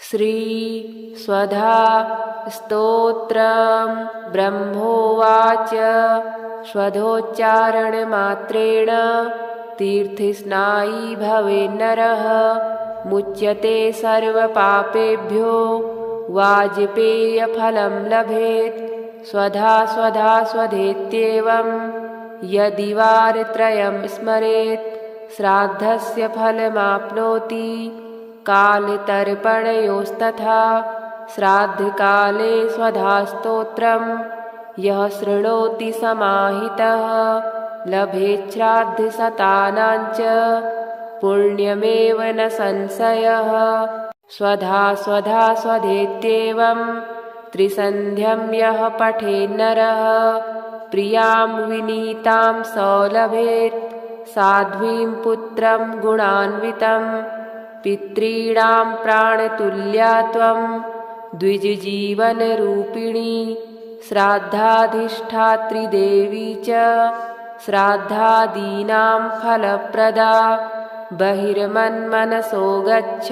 श्री स्वधा स्तोत्रम् ब्रह्मोवाच स्वधोच्चारणमात्रेण तीर्थस्नायी भवेन्नरः मुच्यते सर्वपापेभ्यो वाजपेयफलं लभेत् स्वधा स्वधा स्वधेत्येवं यदि वारत्रयं स्मरेत् श्राद्धस्य फलमाप्नोति कालतर्पणयोस्तथा श्राद्धकाले स्वधास्तोत्रं यः शृणोति समाहितः लभेत् श्राद्धशतानां च पुण्यमेव न संशयः स्वधा स्वधा स्वधेत्येवं त्रिसन्ध्यं यः पठेन्नरः प्रियां विनीतां स लभेत् साध्वीं पुत्रं गुणान्वितं पितॄणां प्राणतुल्या त्वं द्विजजीवनरूपिणी श्राद्धाधिष्ठात्री देवी च श्राद्धादीनां फलप्रदा बहिर्मन्मनसो गच्छ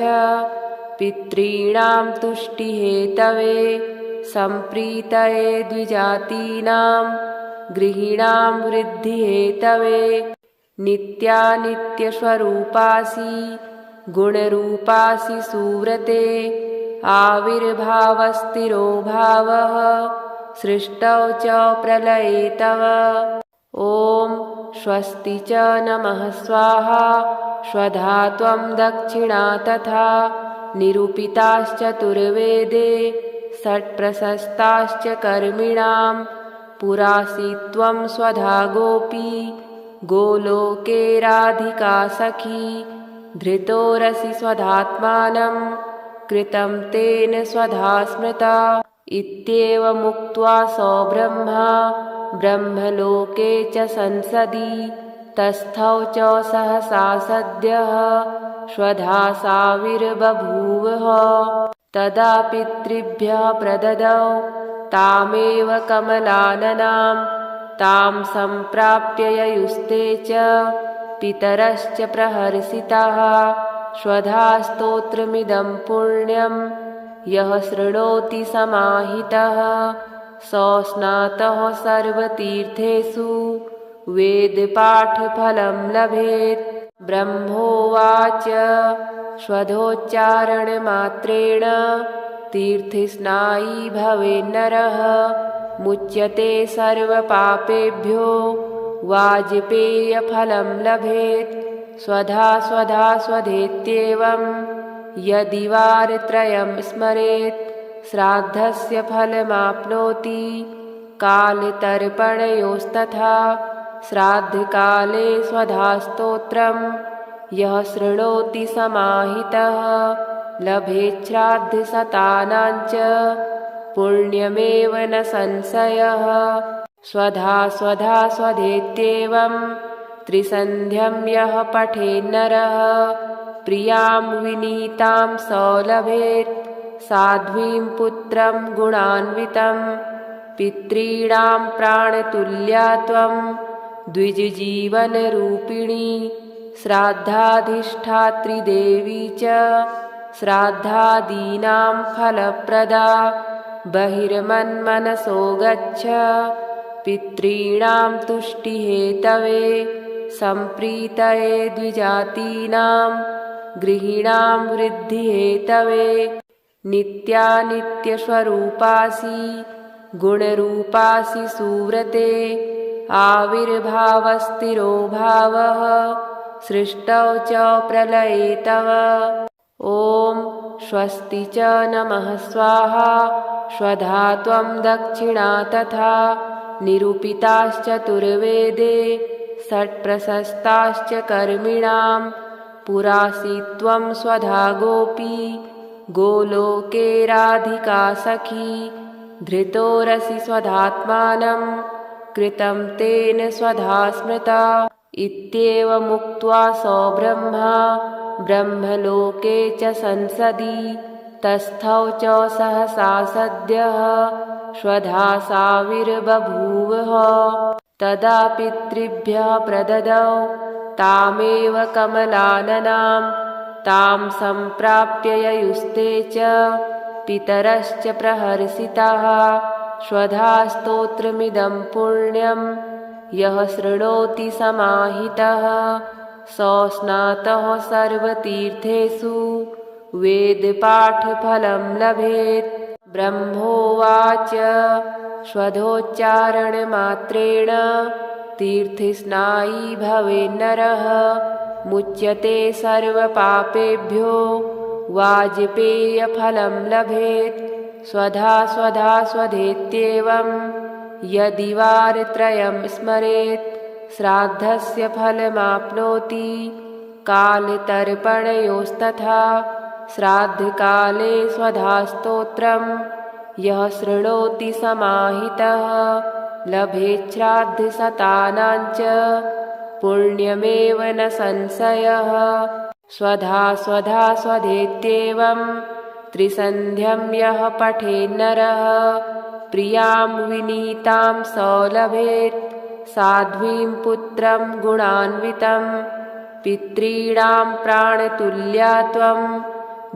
पितॄणां तुष्टिहेतवे सम्प्रीतये द्विजातीनां गृहीणां वृद्धिहेतवे नित्यानित्यस्वरूपासि गुणरूपासि सुव्रते आविर्भावस्थिरो भावः सृष्टौ च प्रलये तव ॐ स्वस्ति च नमः स्वाहा स्वधा त्वं दक्षिणा तथा निरूपिताश्चतुर्वेदे षट्प्रशस्ताश्च कर्मिणां पुरासि त्वं स्वधा गोपी गोलोके राधिका सखी धृतोरसि स्वधात्मानं कृतं तेन स्वधा स्मृता इत्येवमुक्त्वा स ब्रह्मा ब्रह्मलोके च संसदि तस्थौ च सहसा सद्यः स्वधा साविर्बभूवः तदा पितृभ्यः प्रददौ तामेव कमलाननां तां सम्प्राप्य ययुस्ते च पितरश्च प्रहर्षिताः स्वधा स्तोत्रमिदं पुण्यं यः शृणोति समाहितः स स्नातः सर्वतीर्थेषु वेदपाठफलं लभेत् ब्रह्मोवाच स्वधोच्चारणमात्रेण तीर्थस्नायी भवेन्नरः मुच्यते सर्वपापेभ्यो वाजपेयफलं लभेत् स्वधा स्वधा स्वधेत्येवं यदि वारत्रयं स्मरेत् श्राद्धस्य फलमाप्नोति कालतर्पणयोस्तथा श्राद्धकाले स्वधास्तोत्रं यः शृणोति समाहितः लभेत् श्राद्धशतानां च पुण्यमेव न संशयः स्वधा स्वधा स्वधेत्येवं त्रिसन्ध्यं यः पठेन्नरः प्रियां विनीतां स लभेत् साध्वीं पुत्रं गुणान्वितं पितॄणां प्राणतुल्या त्वं द्विजजीवनरूपिणी श्राद्धाधिष्ठात्री देवी च श्राद्धादीनां फलप्रदा बहिर्मन्मनसो गच्छ पितॄणां तुष्टिहेतवे सम्प्रीतये द्विजातीनां गृहीणां वृद्धिहेतवे नित्यानित्यस्वरूपासि गुणरूपासि सुव्रते आविर्भावस्थिरो भावः सृष्टौ च प्रलये तव ॐ स्वस्ति च नमः स्वाहा स्वधा त्वं दक्षिणा तथा निरूपिताश्चतुर्वेदे षट्प्रशस्ताश्च कर्मिणां पुरासि त्वं स्वधा गोपी गोलोके राधिका सखी धृतोरसि स्वधात्मानं कृतं तेन स्वधा स्मृता इत्येवमुक्त्वा स ब्रह्मा ब्रह्मलोके च संसदि तस्थौ च सहसा सद्यः स्वधा साविर्बभूवः तदा पितृभ्यः प्रददौ तामेव कमलाननां तां सम्प्राप्य ययुस्ते च पितरश्च प्रहर्षिताः। स्वधा स्तोत्रमिदं पुण्यं यः शृणोति समाहितः स स्नातः सर्वतीर्थेषु वेदपाठफलं लभेत्। ब्रह्मोवाच स्वधोच्चारणमात्रेण तीर्थस्नायी भवेन्नरः मुच्यते सर्वपापेभ्यो वाजपेयफलं लभेत्। स्वधा स्वधा स्वधेत्येवं यदि वारत्रयं स्मरेत् श्राद्धस्य फलमाप्नोति। कालतर्पणयोस्तथा श्राद्धकाले स्वधास्तोत्रं यः शृणोति समाहितः लभेत् श्राद्धशतानां च पुण्यमेव न संशयः। स्वधा स्वधा स्वधेत्येवं त्रिसन्ध्यं यः पठेन्नरः प्रियां विनीतां स लभेत्। साध्वीं पुत्रं गुणान्वितं पितॄणां प्राणतुल्या त्वं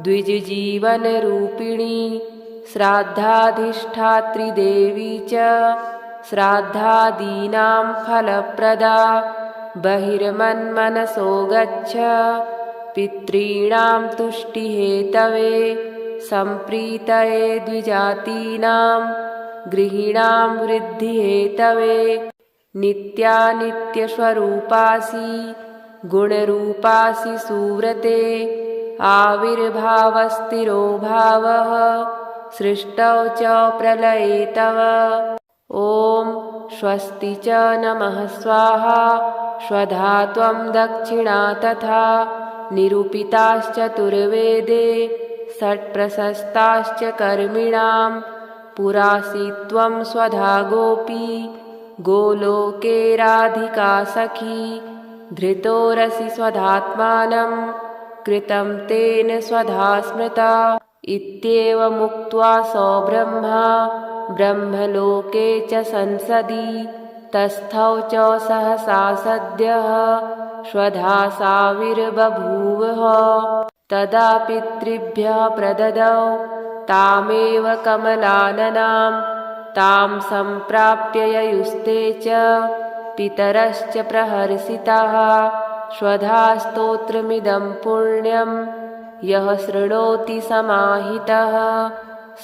द्विजजीवनरूपिणी। श्राद्धाधिष्ठात्री देवी च श्राद्धादीनां फलप्रदा। बहिर्मन्मनसो गच्छ पितॄणां तुष्टिहेतवे सम्प्रीतये द्विजातीनां गृहीणां वृद्धिहेतवे। नित्यानित्यस्वरूपासि गुणरूपासि सुव्रते आविर्भावस्थिरो भावः सृष्टौ च प्रलये तव। ॐ स्वस्ति च नमः स्वाहा। स्वधा त्वं दक्षिणा तथा निरूपिताश्चतुर्वेदे षट्प्रशस्ताश्च कर्मिणां पुरासि त्वं स्वधा गोपी गोलोके राधिका सखी। धृतोरसि स्वधात्मानं कृतं तेन स्वधा स्मृता। इत्येवमुक्त्वा स ब्रह्मा ब्रह्मलोके च संसदि तस्थौ च सहसा सद्यः स्वधा साविर्बभूवः। तदा पितृभ्यः प्रददौ तामेव कमलाननां तां सम्प्राप्य ययुस्ते च पितरश्च प्रहर्षिताः। स्वधा स्तोत्रमिदं पुण्यं यः शृणोति समाहितः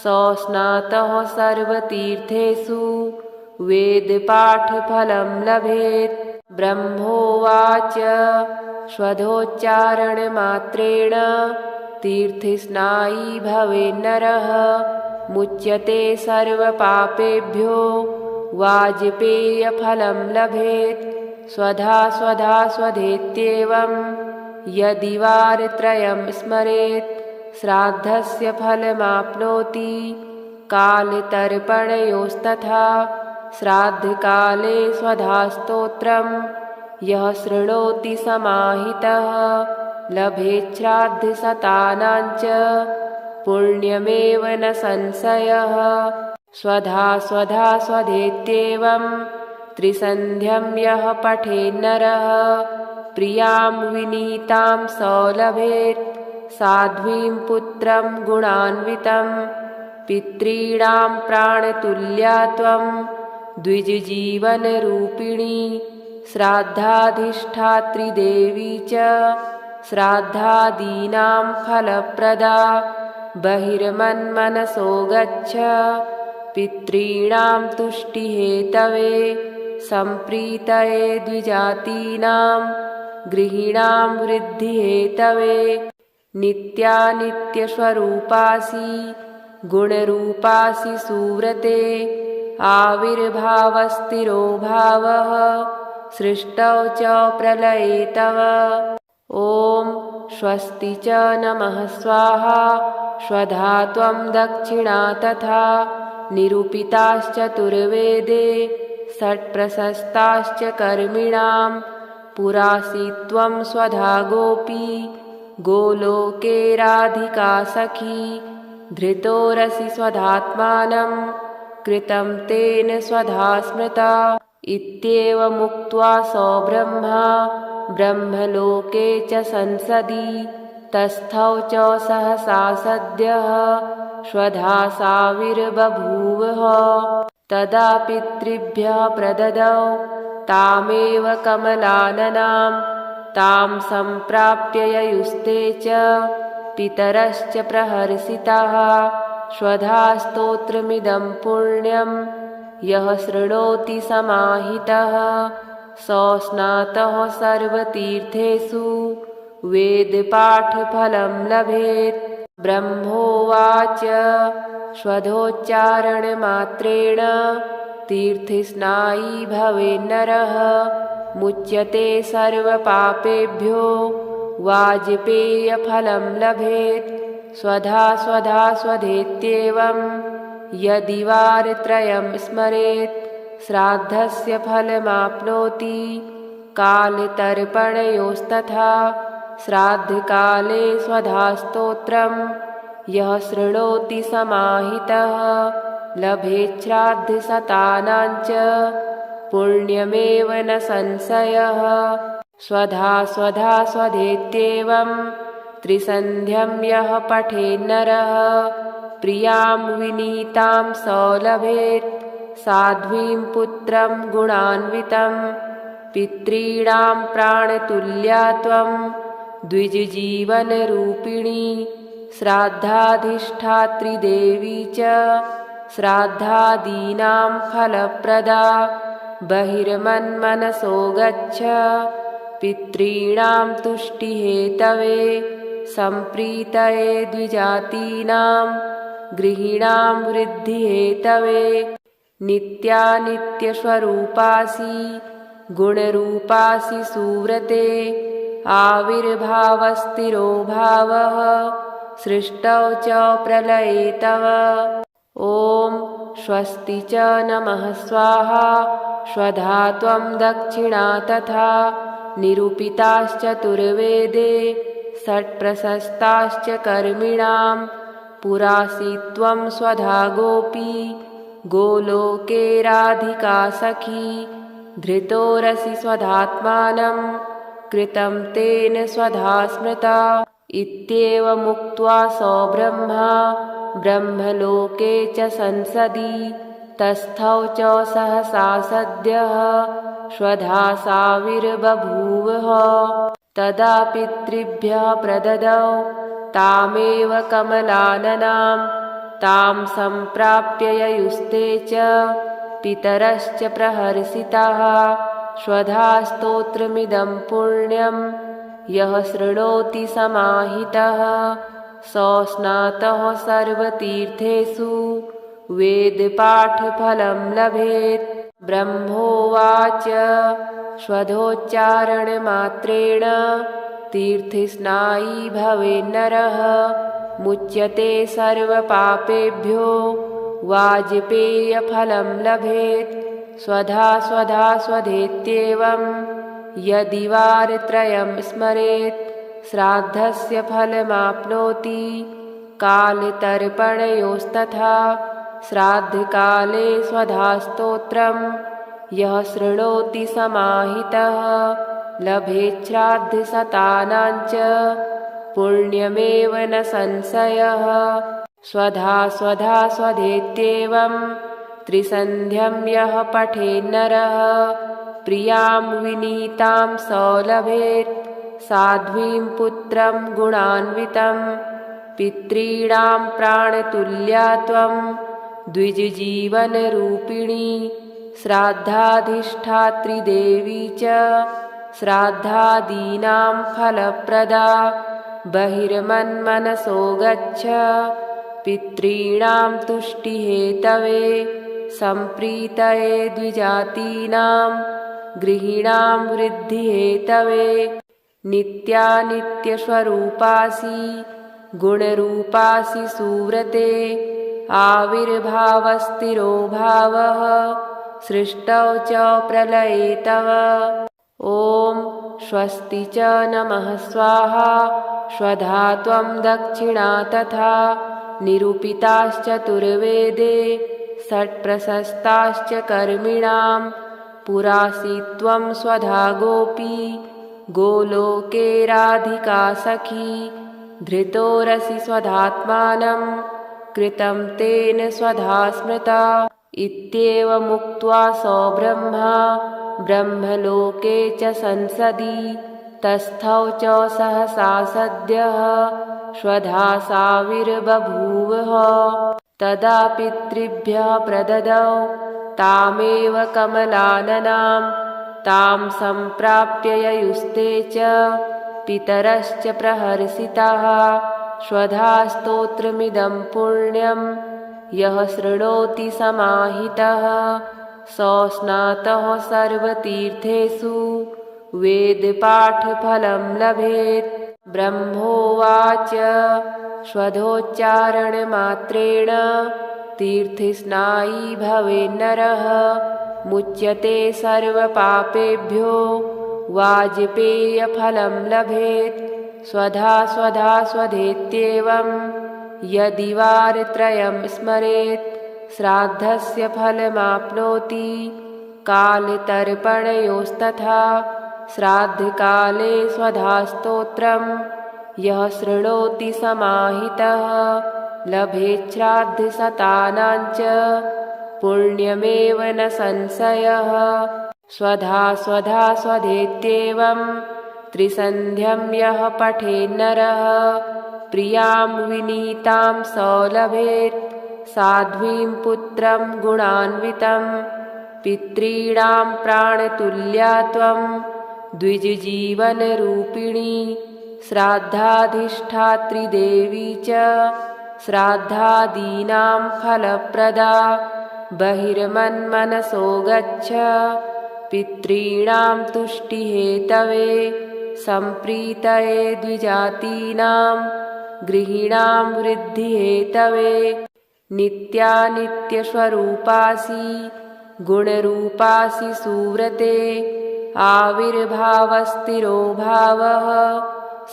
स स्नातः सर्वतीर्थेषु वेदपाठफलं लभेत्। ब्रह्मोवाच स्वधोच्चारणमात्रेण तीर्थस्नायी भवेन्नरः मुच्यते सर्वपापेभ्यो वाजपेयफलं लभेत्। स्वधा स्वधा स्वधेत्येवं यदि वारत्रयं स्मरेत् श्राद्धस्य फलमाप्नोति। कालतर्पणयोस्तथा श्राद्धकाले स्वधास्तोत्रं यः शृणोति समाहितः लभेत् श्राद्धशतानां च पुण्यमेव न संशयः। स्वधा स्वधा स्वधेत्येवं त्रिसन्ध्यं यः पठेन्नरः प्रियां विनीतां स लभेत्। साध्वीं पुत्रं गुणान्वितं पितॄणां प्राणतुल्या त्वं द्विजजीवनरूपिणी। श्राद्धाधिष्ठात्री देवी च श्राद्धादीनां फलप्रदा। बहिर्मन्मनसो गच्छ पितॄणां तुष्टिहेतवे सम्प्रीतये द्विजातीनां गृहीणां वृद्धिहेतवे। नित्यानित्यस्वरूपासि गुणरूपासि सुव्रते आविर्भावस्थिरो भावः सृष्टौ च प्रलये तव। ॐ स्वस्ति च नमः स्वाहा। स्वधा त्वं दक्षिणा तथा निरूपिताश्चतुर्वेदे षट्प्रशस्ताश्च कर्मिणां पुरासि त्वं स्वधा गोपी गोलोके राधिका सखी। धृतोरसि स्वधात्मानं कृतं तेन स्वधा स्मृता। इत्येवमुक्त्वा स ब्रह्मा ब्रह्मलोके च संसदि तस्थौ च सहसा सद्यः स्वधा साविर्बभूवः। तदा पितृभ्यः प्रददौ तामेव कमलाननां तां सम्प्राप्य ययुस्ते च पितरश्च प्रहर्षिताः। स्वधा स्तोत्रमिदं पुण्यं यः शृणोति समाहितः स स्नातः सर्वतीर्थेषु वेदपाठफलं लभेत्। ब्रह्मोवाच स्वधोच्चारणमात्रेण तीर्थस्नायी भवेन्नरः मुच्यते सर्वपापेभ्यो वाजपेयफलं लभेत्। स्वधा स्वधा स्वधेत्येवं यदि वारत्रयं स्मरेत् श्राद्धस्य फलमाप्नोति। कालतर्पणयोस्तथा श्राद्धकाले स्वधास्तोत्रं यः शृणोति समाहितः लभेत् श्राद्धशतानां च पुण्यमेव न संशयः। स्वधा स्वधा स्वधेत्येवं त्रिसन्ध्यं यः पठेन्नरः प्रियां विनीतां स लभेत् साध्वीं पुत्रं गुणान्वितं। पितॄणां प्राणतुल्या त्वं द्विजजीवनरूपिणी श्राद्धाधिष्ठात्री देवी च श्राद्धादीनां फलप्रदा। बहिर्मन्मनसो गच्छ पितॄणां तुष्टिहेतवे सम्प्रीतये द्विजातीनां गृहीणां वृद्धिहेतवे। नित्यानित्यस्वरूपासि गुणरूपासि सुव्रते आविर्भावस्थिरो भावः सृष्टौ च प्रलये तव। ॐ स्वस्ति च नमः स्वाहा। स्वधा त्वं दक्षिणा तथा निरूपिताश्चतुर्वेदे षट्प्रशस्ताश्च कर्मिणां पुरासि त्वं स्वधा गोपी गोलोके राधिका सखी। धृतोरसि स्वधात्मानं कृतं तेन स्वधा स्मृता। इत्येवमुक्त्वा स ब्रह्मा ब्रह्मलोके च संसदि तस्थौ च सहसा सद्यः स्वधा साविर्बभूवः। तदा पितृभ्यः प्रददौ तामेव कमलाननां तां सम्प्राप्य ययुस्ते च पितरश्च प्रहर्षिताः। स्वधा स्तोत्रमिदं पुण्यं यः शृणोति समाहितः स स्नातः सर्वतीर्थेषु वेदपाठफलं लभेत्। ब्रह्मोवाच स्वधोच्चारणमात्रेण तीर्थस्नायी भवेन्नरः मुच्यते सर्वपापेभ्यो वाजपेयफलं लभेत्। स्वधा स्वधा स्वधेत्येवं यदि वारत्रयं स्मरेत् श्राद्धस्य फलमाप्नोति। कालतर्पणयोस्तथा श्राद्धकाले स्वधास्तोत्रं यः शृणोति समाहितः लभेत् श्राद्धशतानां च पुण्यमेव न संशयः। स्वधा स्वधा स्वधेत्येवं त्रिसन्ध्यं यः पठेन्नरः प्रियां विनीतां स लभेत् साध्वीं पुत्रं गुणान्वितं। पितॄणां प्राणतुल्या त्वं द्विजजीवनरूपिणी श्राद्धाधिष्ठात्री देवी च श्राद्धादीनां फलप्रदा। बहिर्मन्मनसो गच्छ पितॄणां तुष्टिहेतवे सम्प्रीतये द्विजातीनां गृहीणां वृद्धिहेतवे। नित्यानित्यस्वरूपासि गुणरूपासि सुव्रते आविर्भावस्थिरो भावः सृष्टौ च प्रलये तव। ॐ स्वस्ति च नमः स्वाहा। स्वधा त्वं दक्षिणा तथा निरूपिताश्चतुर्वेदे षट्प्रशस्ताश्च कर्मिणां पुरासि त्वं स्वधा गोपी गोलोके राधिका सखी। धृतोरसि स्वधात्मानं कृतं तेन स्वधा स्मृता इत्येवमुक्त्वा सो ब्रह्मा ब्रह्मलोके च संसदि तस्थौ च सहसा सद्यः स्वधा साविर्बभूवः तदा पितृभ्यः प्रददौ तामेव कमलाननां तां सम्प्राप्य ययुस्ते च पितरश्च प्रहर्षिताः स्वधा स्तोत्रमिदं पुण्यं यः शृणोति समाहितः सो स्नातः सर्वतीर्थेषु वेदपाठफलं लभेत् ब्रह्मोवाच स्वधोच्चारणमात्रेण तीर्थस्नायी भवेन्नरः मुच्यते सर्वपापेभ्यो वाजपेयफलं लभेत् स्वधा स्वधा स्वधेत्येवं यदि वारत्रयं स्मरेत् श्राद्धस्य फलमाप्नोति कालतर्पणयोस्तथा श्राद्धकाले स्वधास्तोत्रं यः शृणोति समाहितः लभेत् श्राद्धशतानां च पुण्यमेव न संशयः स्वधा स्वधा स्वधेत्येवं त्रिसन्ध्यं यः पठेन्नरः प्रियां विनीतां सो लभेत् साध्वीं पुत्रं गुणान्वितं पितॄणां प्राणतुल्या त्वं द्विजजीवनरूपिणी श्राद्धाधिष्ठात्री देवी च श्राद्धादीनां फलप्रदा बहिर्मन्मनसो गच्छ पितॄणां तुष्टिहेतवे सम्प्रीतये द्विजातीनां गृहीणां वृद्धिहेतवे नित्यानित्यस्वरूपासि गुणरूपासि सुव्रते आविर्भावस्थिरो भावः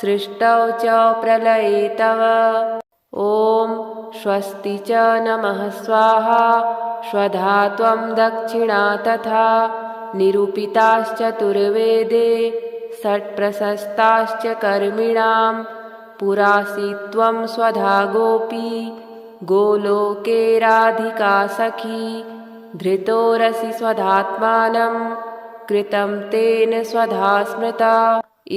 सृष्टौ च प्रलये तव ॐ स्वस्ति च नमः स्वाहा स्वधा त्वं दक्षिणा तथा निरूपिताश्चतुर्वेदे षट्प्रशस्ताश्च कर्मिणां पुरासि त्वं स्वधा गोपी गोलोके राधिका सखी धृतोरसि स्वधात्मानं कृतं तेन स्वधा स्मृता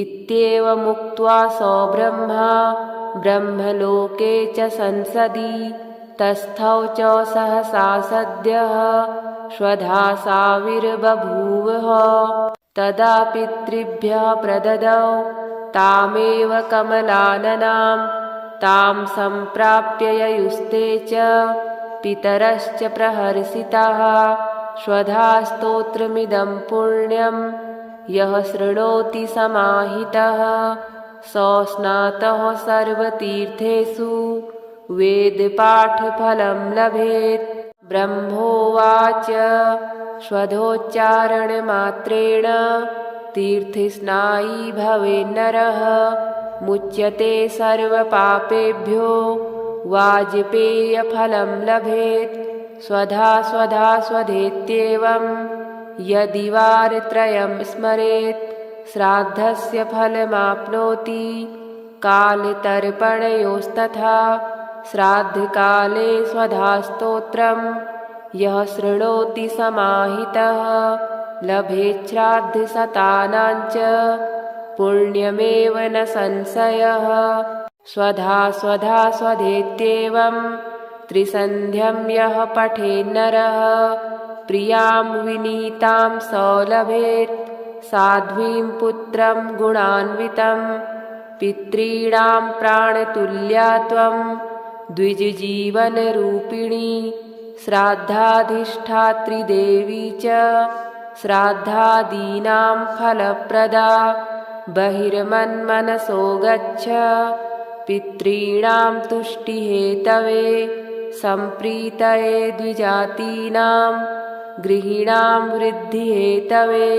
इत्येवमुक्त्वा सो ब्रह्मा ब्रह्मलोके च संसदि तस्थौ च सहसा सद्यः स्वधा साविर्बभूवः तदा पितृभ्यः प्रददौ तामेव कमलाननां तां सम्प्राप्य ययुस्ते च पितरश्च प्रहर्षिताः स्वधा स्तोत्रमिदं पुण्यं यः शृणोति समाहितः सो स्नातः सर्वतीर्थेषु वेदपाठफलं लभेत् ब्रह्मोवाच स्वधोच्चारणमात्रेण तीर्थस्नायी भवेन्नरः मुच्यते सर्वपापेभ्यो वाजपेयफलं लभेत् स्वधा स्वधा स्वधेत्येवं यदि वारत्रयं स्मरेत् श्राद्धस्य फलमाप्नोति कालतर्पणयोस्तथा श्राद्धकाले स्वधास्तोत्रं यः शृणोति समाहितः लभेत् श्राद्धशतानां च पुण्यमेव न संशयः स्वधा स्वधा स्वधेत्येवं त्रिसन्ध्यं यः पठेन्नरः प्रियां विनीतां सो लभेत् साध्वीं पुत्रं गुणान्वितं पितॄणां प्राणतुल्या त्वं द्विजजीवनरूपिणी श्राद्धाधिष्ठात्री देवी च श्राद्धादीनां फलप्रदा बहिर्मन्मनसो गच्छ पितॄणां तुष्टिहेतवे सम्प्रीतये द्विजातीनां गृहीणां वृद्धिहेतवे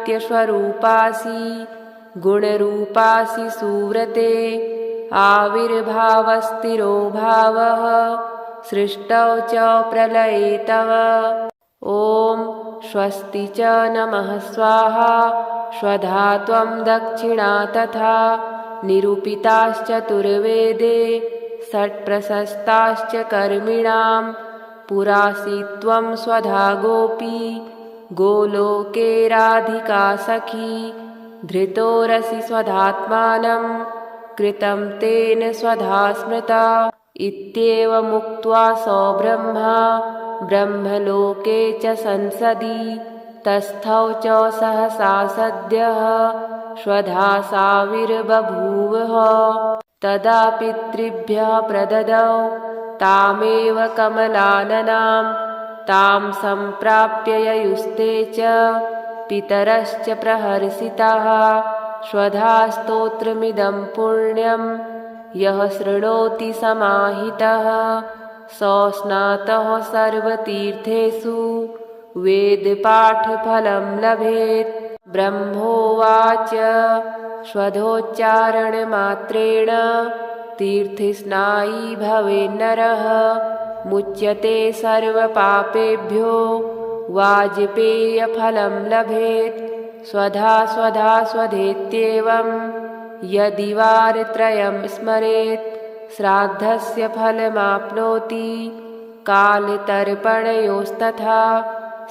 नित्यानित्यस्वरूपासि गुणरूपासि सुव्रते आविर्भावस्थिरो भावः सृष्टौ च प्रलये तव ॐ स्वस्ति च नमः स्वाहा स्वधा त्वं दक्षिणा तथा निरूपिताश्चतुर्वेदे षट्प्रशस्ताश्च कर्मिणां पुरासि त्वं स्वधा गोपी गोलोके राधिका सखी धृतोरसि स्वधात्मानं कृतं तेन स्वधा स्मृता इत्येवमुक्त्वा सो ब्रह्मा ब्रह्मलोके च संसदि तस्थौ च सहसा सद्यः स्वधा साविर्बभूवः तदा पितृभ्यः प्रददौ तामेव कमलाननां तां सम्प्राप्य ययुस्ते च पितरश्च प्रहर्षिताः स्वधा स्तोत्रमिदं पुण्यं यः शृणोति समाहितः सो स्नातः सर्वतीर्थेषु वेदपाठफलं लभेत् ब्रह्मोवाच स्वधोच्चारणमात्रेण तीर्थस्नायी भवेन्नरः मुच्यते सर्वपापेभ्यो वाजपेयफलं लभेत् स्वधा स्वधा स्वधेत्येवं यदि वारत्रयं स्मरेत् श्राद्धस्य फलमाप्नोति कालतर्पणयोस्तथा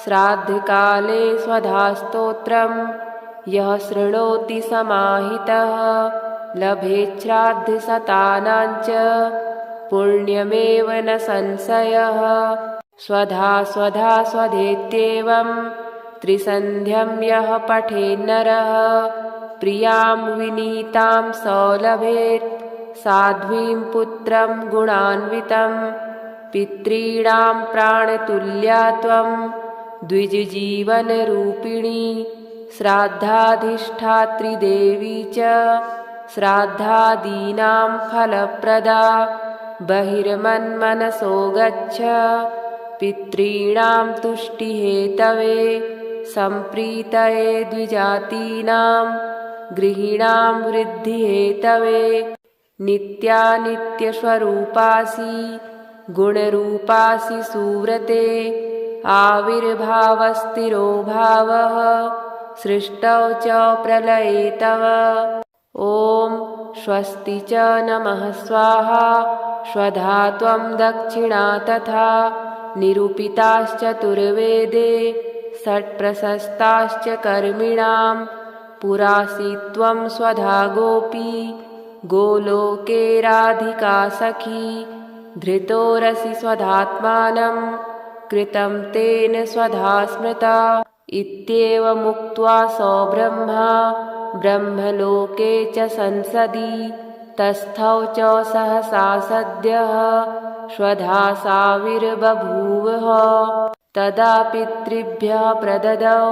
श्राद्धकाले स्वधास्तोत्रं यः शृणोति समाहितः लभेत् श्राद्धशतानां च पुण्यमेव न संशयः स्वधा स्वधा स्वधेत्येवं त्रिसन्ध्यं यः पठेन्नरः प्रियां विनीतां स लभेत् साध्वीं पुत्रं गुणान्वितं पितॄणां प्राणतुल्या त्वं द्विजजीवनरूपिणी श्राद्धाधिष्ठात्री देवी च श्राद्धादीनां फलप्रदा बहिर्मन्मनसो गच्छ पितॄणां तुष्टिहेतवे सम्प्रीतये द्विजातीनां गृहीणां वृद्धिहेतवे नित्यानित्यस्वरूपासि गुणरूपासि सुव्रते आविर्भावस्थिरो भावः सृष्टौ च प्रलये तव ॐ स्वस्ति च नमः स्वाहा स्वधा त्वं दक्षिणा तथा निरूपिताश्चतुर्वेदे षट्प्रशस्ताश्च कर्मिणां पुरासि त्वं स्वधा गोपी गोलोके राधिका सखी धृतोरसि स्वधात्मानं कृतं तेन स्वधा स्मृता इत्येवमुक्त्वा सो ब्रह्मा ब्रह्मलोके च संसदि तस्थौ च सहसा सद्यः स्वधा साविर्बभूवः तदा पितृभ्यः प्रददौ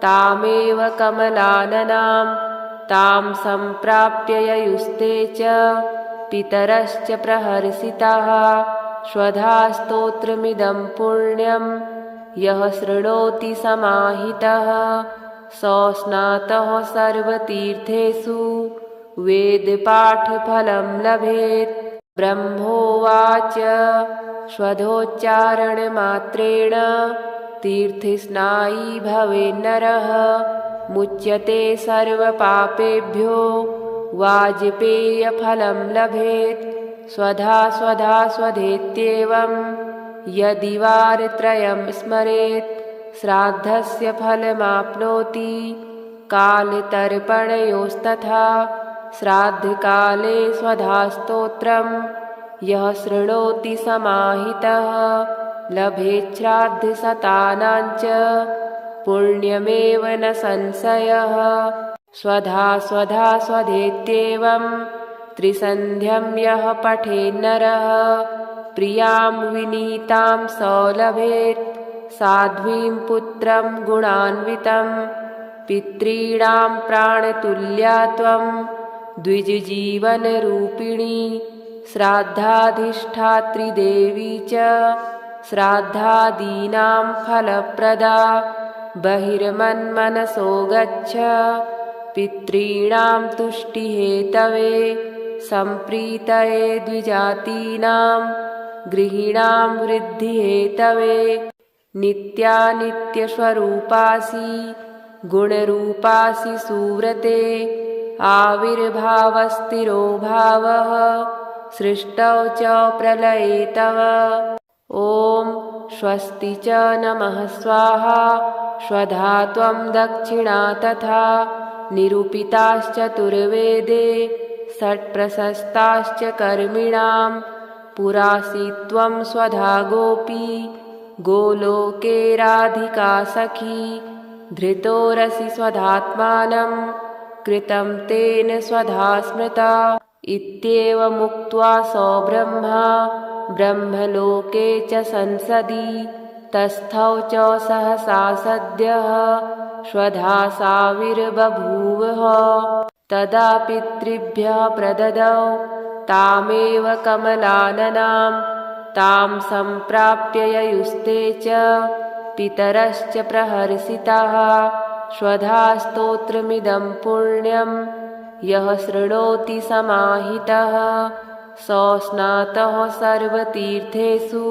तामेव कमलाननां तां सम्प्राप्य ययुस्ते च पितरश्च प्रहर्षिताः स्वधा स्तोत्रमिदं पुण्यं यः शृणोति समाहितः सो स्नातः सर्वतीर्थेषु वेदपाठफलं लभेत् ब्रह्मोवाच स्वधोच्चारणमात्रेण तीर्थस्नायी भवेन्नरः मुच्यते सर्वपापेभ्यो वाजपेयफलं लभेत् स्वधा स्वधा स्वधेत्येवं यदि वारत्रयं स्मरेत् श्राद्धस्य फलमाप्नोति कालतर्पणयोस्तथा श्राद्धकाले स्वधास्तोत्रं यः शृणोति समाहितः लभेत् श्राद्धशतानां च पुण्यमेव न संशयः स्वधा स्वधा स्वधेत्येवं त्रिसन्ध्यं यः पठेन्नरः प्रियां विनीतां स लभेत् साध्वीं पुत्रं गुणान्वितं पितॄणां प्राणतुल्या त्वं द्विजजीवनरूपिणी श्राद्धाधिष्ठात्री देवी च श्राद्धादीनां फलप्रदा बहिर्मन्मनसो गच्छ पितॄणां तुष्टिहेतवे सम्प्रीतये द्विजातीनां गृहीणां वृद्धिहेतवे नित्यानित्यस्वरूपासि गुणरूपासि सुव्रते आविर्भावस्तिरो भावः सृष्टौ च प्रलये तव। ॐ स्वस्ति च नमः स्वाहा स्वधा त्वं दक्षिणा तथा निरूपिताश्चतुर्वेदे षट्प्रशस्ताश्च कर्मिणां पुरासि त्वं स्वधा गोपी गोलोके राधिका सखी धृतोरसि स्वधात्मानं कृतं तेन स्वधा स्मृता इत्येवमुक्त्वा सो ब्रह्मा ब्रह्मलोके च संसदि तस्थौ च सहसा सद्यः स्वधा साविर्बभूवः तदा पितृभ्यः प्रददौ तामेव कमलाननां तां सम्प्राप्य ययुस्ते च पितरश्च प्रहर्षिताः स्वधा स्तोत्रमिदं पुण्यं यः शृणोति समाहितः सो स्नातः सर्वतीर्थेषु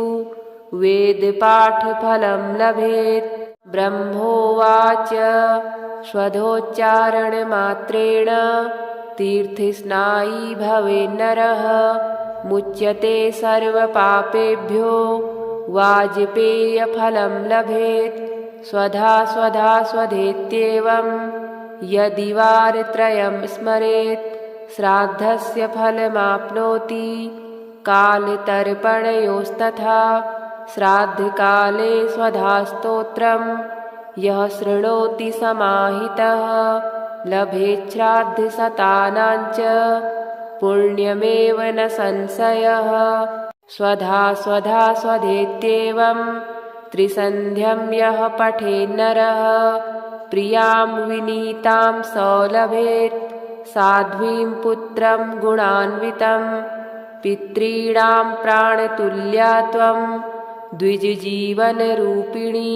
वेदपाठफलं लभेत्। ब्रह्मोवाच स्वधोच्चारणमात्रेण तीर्थस्नायी भवेन्नरः मुच्यते सर्वपापेभ्यो वाजपेयफलं लभेत्। स्वधा स्वधा स्वधेत्येवं यदि वारत्रयं स्मरेत् श्राद्धस्य फलमाप्नोति। कालतर्पणयोस्तथा श्राद्धकाले स्वधास्तोत्रं यः शृणोति समाहितः लभेत् श्राद्धशतानां च पुण्यमेव न संशयः। स्वधा स्वधा स्वधेत्येवं त्रिसन्ध्यं यः पठेन्नरः प्रियां विनीतां स लभेत् साध्वीं पुत्रं गुणान्वितं पितॄणां प्राणतुल्या त्वं द्विजजीवनरूपिणी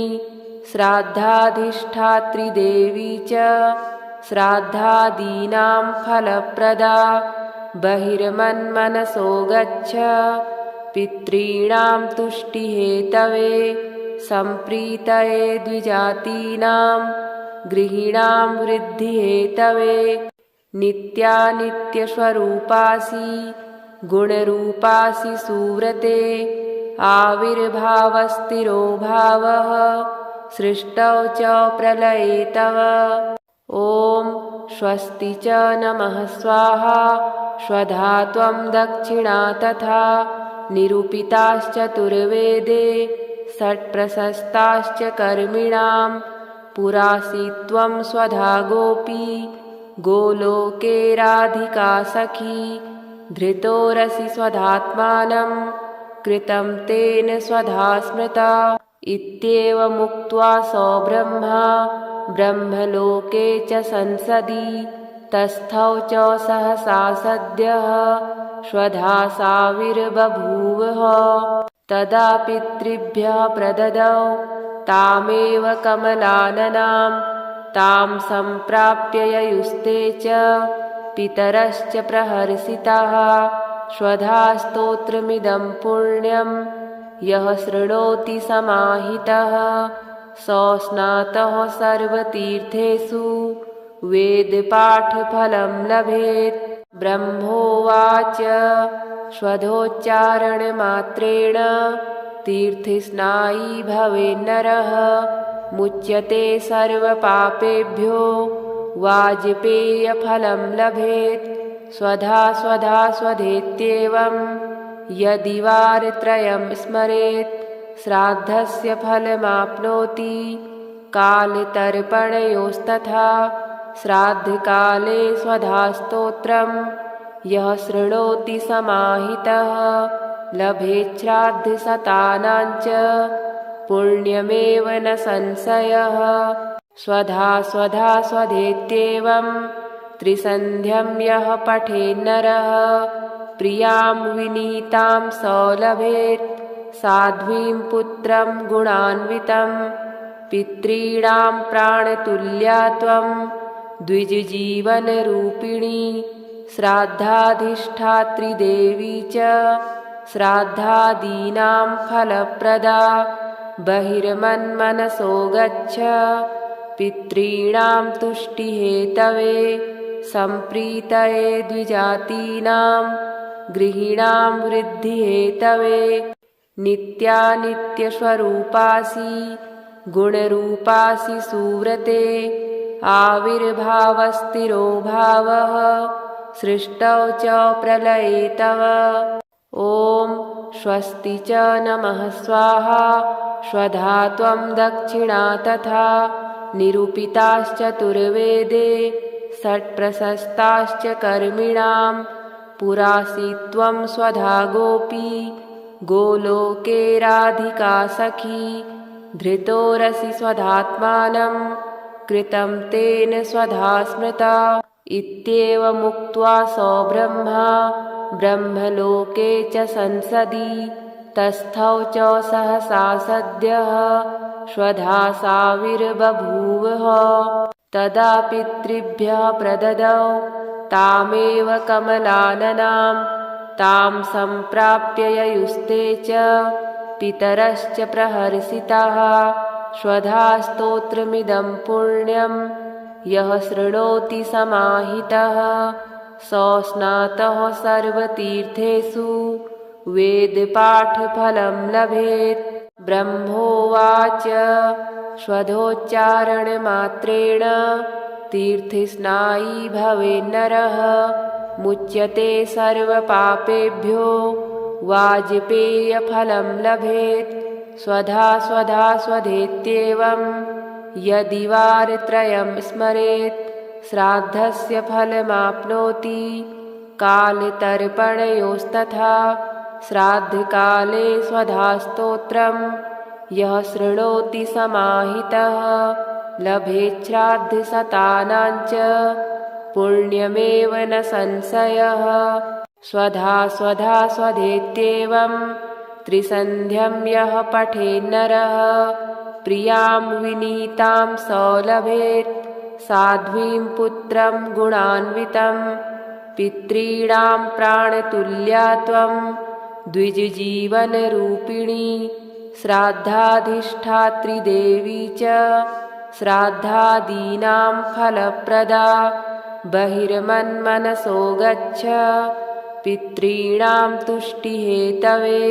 श्राद्धाधिष्ठात्री देवी च श्राद्धादीनां फलप्रदा बहिर्मन्मनसो गच्छ पितॄणां तुष्टिहेतवे सम्प्रीतये द्विजातीनां गृहीणां वृद्धिहेतवे। नित्यानित्यस्वरूपासि गुणरूपासि सुव्रते आविर्भावस्तिरो भावः सृष्टौ च प्रलये तव। ॐ स्वस्ति च नमः स्वाहा स्वधा त्वं दक्षिणा तथा निरूपिताश्चतुर्वेदे षट्प्रशस्ताश्च कर्मिणां पुरासि त्वं स्वधा गोपी गोलोके राधिका सखी धृतोरसि स्वधात्मानं कृतं तेन स्वधा स्मृता इत्येवमुक्त्वा सो ब्रह्मा ब्रह्मलोके च संसदि तस्थौ च सहसा सद्यः स्वधा साविर्बभूवः तदा पितृभ्यः प्रददौ तामेव कमलाननां तां सम्प्राप्य ययुस्ते च पितरश्च प्रहर्षिताः स्वधा स्तोत्रमिदं पुण्यं यः शृणोति समाहितः सो स्नातः सर्वतीर्थेषु वेदपाठफलं लभेत्। ब्रह्मोवाच स्वधोच्चारणमात्रेण तीर्थस्नायी भवेन्नरः मुच्यते सर्वपापेभ्यो वाजपेयफलं लभेत्। स्वधा स्वधा स्वधेत्येवं यदि वारत्रयं स्मरेत् श्राद्धस्य फलमाप्नोति। कालतर्पणयोस्तथा श्राद्धकाले स्वधास्तोत्रं यः शृणोति समाहितः लभेत् श्राद्धशतानां च पुण्यमेव न संशयः। स्वधा स्वधा स्वधेत्येवं त्रिसन्ध्यं यः पठेन्नरः प्रियां विनीतां स लभेत् साध्वीं पुत्रं गुणान्वितं पितॄणां प्राणतुल्या त्वं द्विजजीवनरूपिणी श्राद्धाधिष्ठात्री देवी च श्राद्धादीनां फलप्रदा बहिर्मन्मनसो गच्छ पितॄणां तुष्टिहेतवे सम्प्रीतये द्विजातीनां गृहीणां वृद्धिहेतवे नित्यानित्यस्वरूपासि गुणरूपासि सुव्रते आविर्भावस्थिरो भावः सृष्टौ च प्रलये तव। ॐ स्वस्ति च नमः स्वाहा स्वधा त्वं दक्षिणा तथा निरूपिताश्चतुर्वेदे षट्प्रशस्ताश्च कर्मिणां पुरासि त्वं स्वधा गोपी गोलोके राधिका सखी धृतोरसि स्वधात्मानं कृतं तेन स्वधा स्मृता इत्येवमुक्त्वा सो ब्रह्मा ब्रह्मलोके च संसदि तस्थौ च सहसा सद्यः स्वधा साविर्बभूवः तदा पितृभ्यः प्रददौ तामेव कमलाननां तां सम्प्राप्य ययुस्ते च पितरश्च प्रहर्षिताः स्वधा स्तोत्रमिदं पुण्यं यः शृणोति समाहितः सो स्नातः सर्वतीर्थेषु वेदपाठफलं लभेत्। ब्रह्मोवाच स्वधोच्चारणमात्रेण तीर्थस्नायी भवेन्नरः मुच्यते सर्वपापेभ्यो वाजपेयफलं लभेत्। स्वधा स्वधा स्वधेत्येवं यदि वारत्रयं स्मरेत् श्राद्धस्य फलमाप्नोति कालतर्पणयोस्तथा श्राद्धकाले स्वधास्तोत्रं यः शृणोति समाहितः लभेत् श्राद्धशतानां च पुण्यमेव न संशयः। स्वधा स्वधा स्वधेत्येवं त्रिसन्ध्यं यः पठेन्नरः प्रियां विनीतां स लभेत् साध्वीं पुत्रं गुणान्वितं पितॄणां प्राणतुल्या त्वं द्विजजीवनरूपिणी श्राद्धाधिष्ठात्री देवी च श्राद्धादीनां फलप्रदा बहिर्मन्मनसो गच्छ पितॄणां तुष्टिहेतवे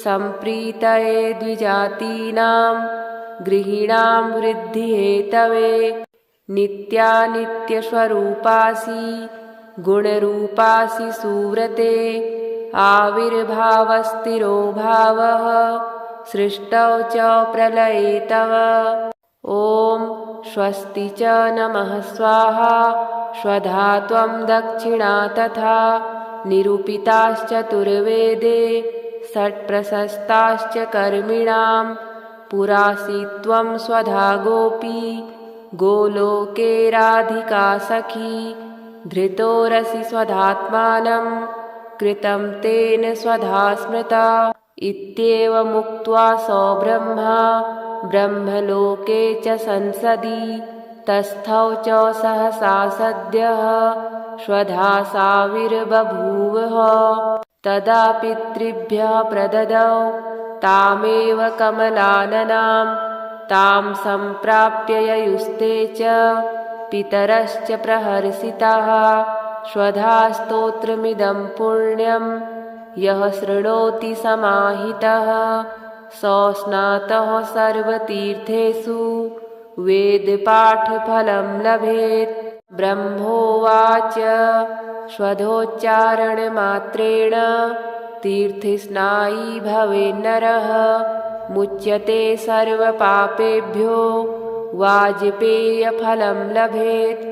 सम्प्रीतये द्विजातीनां गृहीणां वृद्धिहेतवे नित्यानित्यस्वरूपासि गुणरूपासि सुव्रते आविर्भावस्थिरो भावः सृष्टौ च प्रलये तव। ॐ स्वस्ति च नमः स्वाहा स्वधा त्वं दक्षिणा तथा निरूपिताश्चतुर्वेदे षट्प्रशस्ताश्च कर्मिणां पुरासि त्वं स्वधा गोपी गोलोके राधिका सखी धृतोरसि स्वधात्मानं कृतं तेन स्वधा स्मृता इत्येवमुक्त्वा सो ब्रह्मा ब्रह्मलोके च संसदि तस्थौ च सहसा सद्यः स्वधा साविर्बभूवः तदा पितृभ्यः प्रददौ तामेव कमलाननां तां सम्प्राप्य ययुस्ते च पितरश्च प्रहर्षिताः स्वधा स्तोत्रमिदं पुण्यं यः शृणोति समाहितः सो स्नातः सर्वतीर्थेषु वेदपाठफलं लभेत्। ब्रह्मोवाच स्वधोच्चारणमात्रेण तीर्थस्नायी भवेन्नरः मुच्यते सर्वपापेभ्यो वाजपेयफलं लभेत्।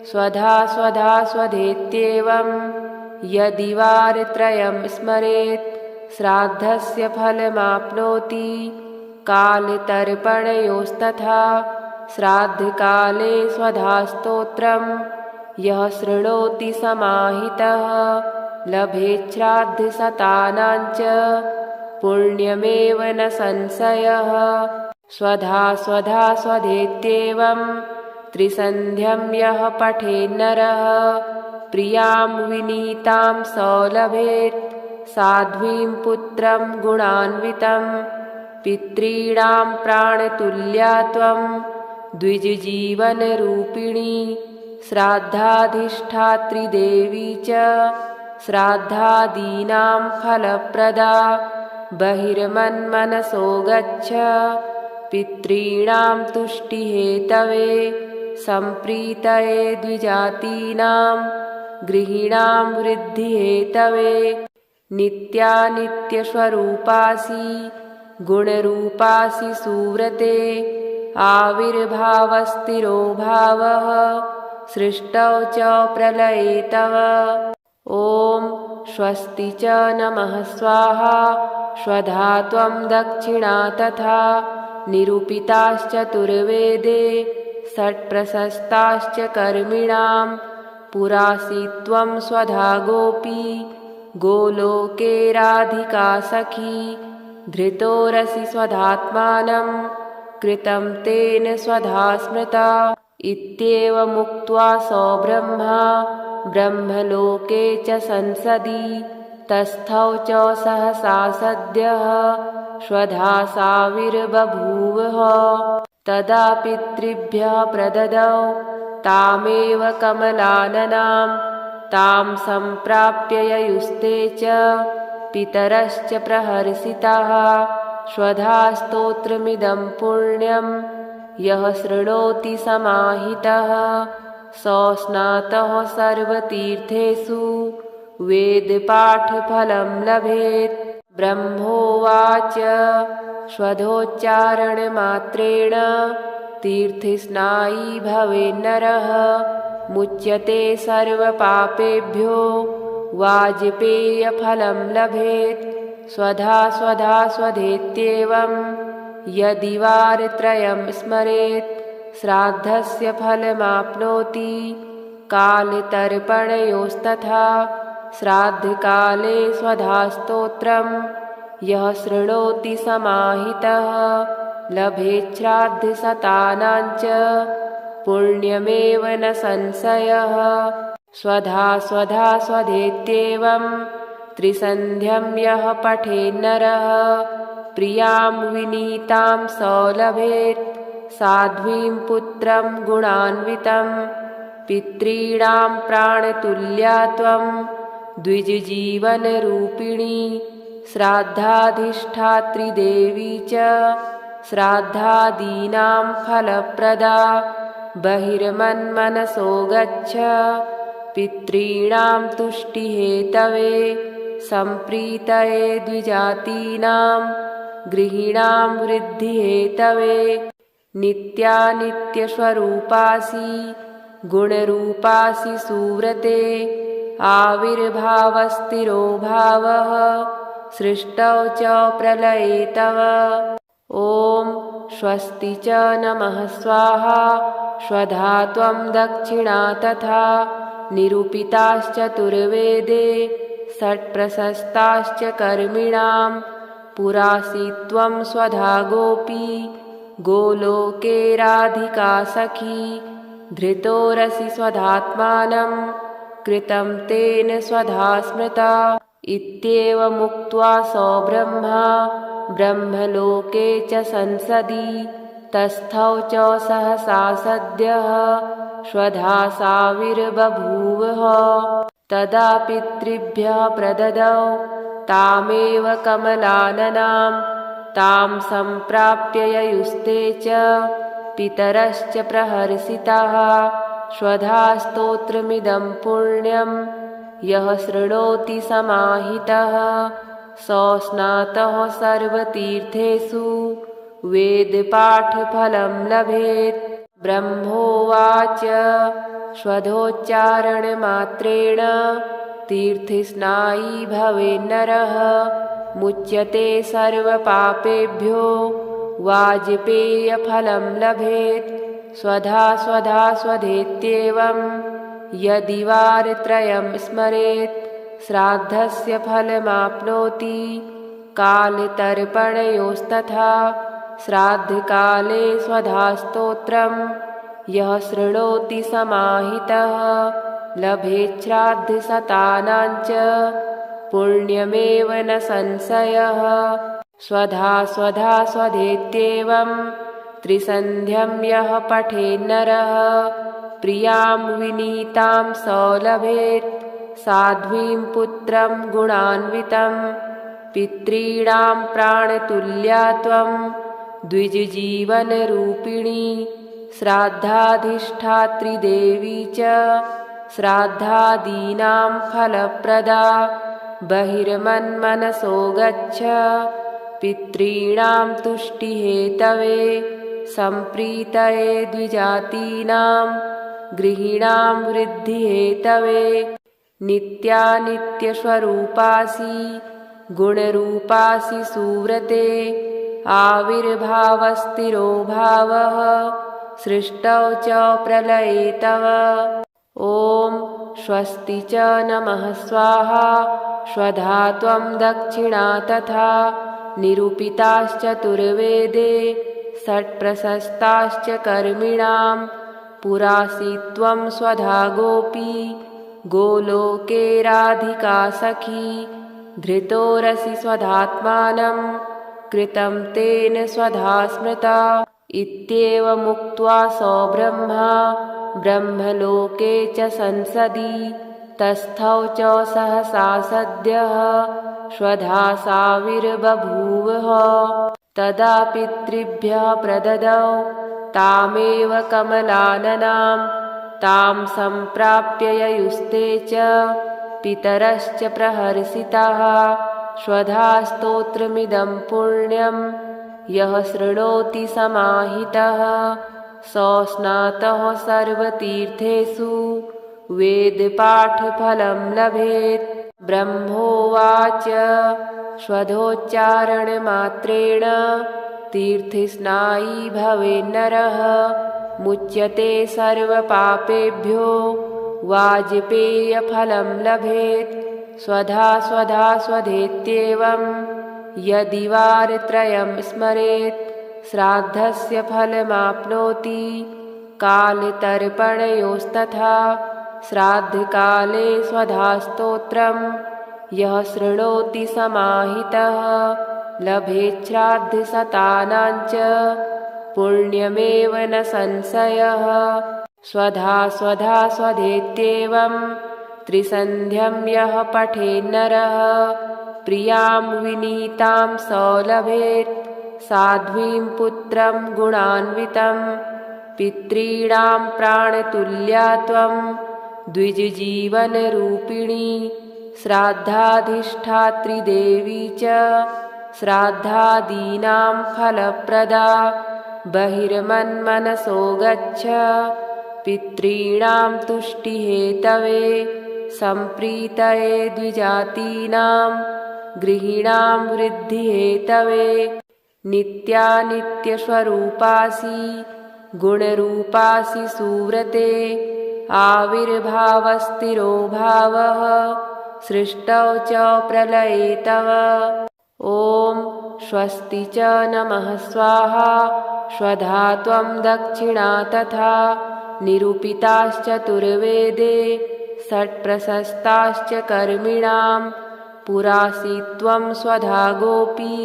स्वधा स्वधा स्वधेत्येवं यदि वारत्रयं स्मरेत् श्राद्धस्य फलमाप्नोति कालतर्पणयोस्तथा श्राद्धकाले स्वधास्तोत्रं यः शृणोति समाहितः लभेत् श्राद्धशतानां च पुण्यमेव न संशयः। स्वधा स्वधा स्वधेत्येवं त्रिसन्ध्यं यः पठेन्नरः प्रियां विनीतां स लभेत् साध्वीं पुत्रं गुणान्वितं पितॄणां प्राणतुल्या त्वं द्विजजीवनरूपिणी श्राद्धाधिष्ठात्री देवी च श्राद्धादीनां फलप्रदा बहिर्मन्मनसो गच्छ पितॄणां तुष्टिहेतवे सम्प्रीतये द्विजातीनां गृहीणां वृद्धिहेतवे नित्यानित्यस्वरूपासि गुणरूपासि सुव्रते आविर्भावस्थिरो भावः सृष्टौ च प्रलये तव। ॐ स्वस्ति च नमः स्वाहा स्वधा त्वं दक्षिणा तथा निरूपिताश्चतुर्वेदे षट्प्रशस्ताश्च कर्मिणां पुरासि त्वं स्वधा गोपी गोलोके राधिका सखी धृतोरसि स्वधात्मानं कृतं तेन स्वधा स्मृता इत्येवमुक्त्वा स ब्रह्मा ब्रह्मलोके च संसदि तस्थौ च सहसा सद्यः स्वधा साविर्बभूवः तदा पितृभ्यः प्रददौ तामेव कमलाननां तां सम्प्राप्य ययुस्ते च पितरश्च प्रहर्षिताः स्वधा स्तोत्रमिदं पुण्यं यः शृणोति समाहितः स स्नातः सर्वतीर्थेषु वेदपाठफलं लभेत्। ब्रह्मोवाच स्वधोच्चारणमात्रेण तीर्थस्नायी भवेन्नरः मुच्यते सर्वपापेभ्यो वाजपेयफलं लभेत्। स्वधा स्वधा स्वधेत्येवं यदि वारत्रयं स्मरेत् श्राद्धस्य फलमाप्नोति। कालतर्पणयोस्तथा श्राद्धकाले स्वधास्तोत्रं यः शृणोति समाहितः लभेत् श्राद्धशतानां च पुण्यमेव न संशयः। स्वधा स्वधा स्वधेत्येवं त्रिसन्ध्यं यः पठेन्नरः प्रियां विनीतां स लभेत् साध्वीं पुत्रं गुणान्वितं पितॄणां प्राणतुल्या त्वं द्विजजीवनरूपिणी श्राद्धाधिष्ठात्री देवी च श्राद्धादीनां फलप्रदा बहिर्मन्मनसो गच्छ पितॄणां तुष्टिहेतवे सम्प्रीतये द्विजातीनां गृहीणां वृद्धिहेतवे नित्यानित्यस्वरूपासि गुणरूपासि सुव्रते आविर्भावस्थिरो भावः सृष्टौ च प्रलये तव। ॐ स्वस्ति च नमः स्वाहा स्वधा त्वं दक्षिणा तथा निरूपिताश्चतुर्वेदे षट्प्रशस्ताश्च कर्मिणां पुरासि त्वं स्वधा गोपी गोलोके राधिका सखी धृतोरसि स्वधात्मानं कृतं तेन स्वधा स्मृता इत्येवमुक्त्वा स ब्रह्मा ब्रह्मलोके च संसदि तस्थौ च सहसा सद्यः स्वधा साविर्बभूवः तदा पितृभ्यः प्रददौ तामेव कमलाननां तां सम्प्राप्य ययुस्ते च पितरश्च प्रहर्षिताः स्वधा स्तोत्रमिदं पुण्यं यः शृणोति समाहितः स स्नातः सर्वतीर्थेषु वेदपाठफलं लभेत्। ब्रह्मोवाच स्वधोच्चारणमात्रेण तीर्थस्नायी भवेन्नरः मुच्यते सर्वपापेभ्यो वाजपेयफलं लभेत्। स्वधा स्वधा स्वधेत्येवं यदि वारत्रयं स्मरेत् श्राद्धस्य फलमाप्नोति। कालतर्पणयोस्तथा श्राद्धकाले स्वधास्तोत्रं यः शृणोति समाहितः लभेत् श्राद्धशतानां च पुण्यमेव न संशयः। स्वधा स्वधा स्वधेत्येवं त्रिसन्ध्यं यः पठेन्नरः प्रियां विनीतां स लभेत् साध्वीं पुत्रं गुणान्वितं पितॄणां प्राणतुल्या त्वं द्विजजीवनरूपिणी श्राद्धाधिष्ठात्री देवी च श्राद्धादीनां फलप्रदा बहिर्मन्मनसो गच्छ पितॄणां तुष्टिहेतवे सम्प्रीतये द्विजातीनां गृहीणां वृद्धिहेतवे नित्यानित्यस्वरूपासि गुणरूपासि सुव्रते आविर्भावस्थिरो भावः सृष्टौ च प्रलये तव ॐ स्वस्ति च नमः स्वाहा स्वधा त्वं दक्षिणा तथा निरूपिताश्चतुर्वेदे षट्प्रशस्ताश्च कर्मिणां पुरासि त्वं स्वधा गोपी गोलोके राधिका सखी धृतोरसि स्वधात्मानं कृतं तेन स्वधा स्मृता इत्येवमुक्त्वा स ब्रह्मा ब्रह्मलोके च संसदि तस्थौ च सहसा सद्यः स्वधा साविर्बभूवः तदा पितृभ्यः प्रददौ तामेव कमलाननां तां सम्प्राप्य ययुस्ते च पितरश्च प्रहर्षिताः स्वधा स्तोत्रमिदं पुण्यं यः शृणोति समाहितः स स्नातः सर्वतीर्थेषु वेदपाठफलं लभेत् ब्रह्मोवाच स्वधोच्चारणमात्रेण तीर्थस्नायी भवेन्नरः मुच्यते सर्वपापेभ्यो वाजपेयफलं लभेत् स्वधा स्वधा स्वधेत्येवं यदि वारत्रयं स्मरेत् श्राद्धस्य फलमाप्नोति कालतर्पणयोस्तथा श्राद्धकाले स्वधास्तोत्रं यः शृणोति समाहितः लभेत् श्राद्धशतानाञ्च पुण्यमेव न संशयः स्वधा स्वधा स्वधेत्येवं त्रिसन्ध्यं यः पठेन्नरः प्रियां विनीतां स लभेत् साध्वीं पुत्रं गुणान्वितं पितॄणां प्राणतुल्या त्वं द्विजजीवनरूपिणी श्राद्धाधिष्ठात्री देवी च श्राद्धादीनां फलप्रदा बहिर्मन्मनसो गच्छ पितॄणां तुष्टिहेतवे सम्प्रीतये द्विजातीनां गृहीणां वृद्धिहेतवे नित्यानित्यस्वरूपासि गुणरूपासि सुव्रते आविर्भावस्थिरो भावः सृष्टौ च प्रलये तव ॐ स्वस्ति च नमः स्वाहा स्वधा त्वं दक्षिणा तथा निरूपिताश्चतुर्वेदे षट्प्रशस्ताश्च कर्मिणां पुरासि त्वं स्वधा गोपी